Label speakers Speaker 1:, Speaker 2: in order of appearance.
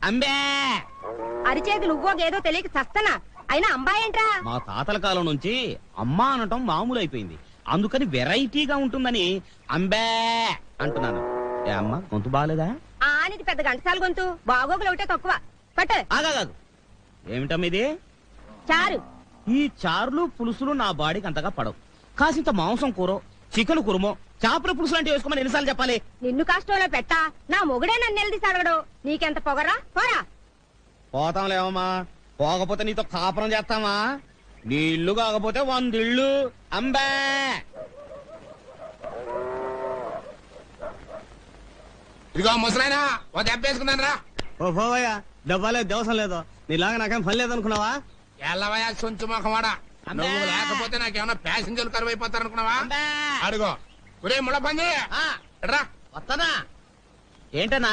Speaker 1: అంబే
Speaker 2: అరిచేది నువ్వో గేదో తెలియక చస్తనా అయినా అంబాయేంట్రా?
Speaker 1: మా తాతల కాలం నుంచి అమ్మా అనటం మామూలు అయిపోయింది. అందుకని వెరైటీగా ఉంటుందని అంబే అంటున్నాను. ఏ అమ్మా గొంతు బాగాలేదా?
Speaker 2: ఆనికి పెద్ద గంటసాల గొంతు, బాగోగులు ఒకటే తక్కువ. పట్టు.
Speaker 1: ఆగాదు, ఏమిటమ్మ ఇది?
Speaker 2: చారు.
Speaker 1: ఈ చారులు పులుసులు నా బాడీకి అంతగా పడవు. కాసింత మాంసం కూర, చికెన్ కురుమో, చేపల పులుసు లాంటివి వేసుకోమని ఎన్నిసార్లు చెప్పాలి?
Speaker 2: నిన్ను కష్టంలో పెట్టా నా మొగుడే నన్ను నిలదీసి అడగడు. నీకెంత పొగరా? పోరా.
Speaker 1: పోతాంలేమమ్మా, పోకపోతే నీతో కాపురం చేస్తామా? నీ ఇల్లు కాకపోతే 100 ఇళ్ళు. అంబే
Speaker 3: ఇదిగో ముసలాయనా, ఓ దెబ్బ వేసుకున్నాను రా.
Speaker 4: ఓ పోవయ్యా, డబ్బాలే దేవసం లేదు. నీలాగా నాకేం పని లేదనుకున్నావా?
Speaker 3: ఎల్లవయ్యా సొంచు మొఖమాడా,
Speaker 1: అమ్మా.
Speaker 3: నువ్వు లేకపోతే నాకేమన్నా ప్యాసింజర్లు కరువు అయిపోతారనుకున్నావా?
Speaker 1: అంబే
Speaker 3: అడుగో ఒరే ముళ్ళ పంది రా.
Speaker 1: వస్తానా ఏంటనా?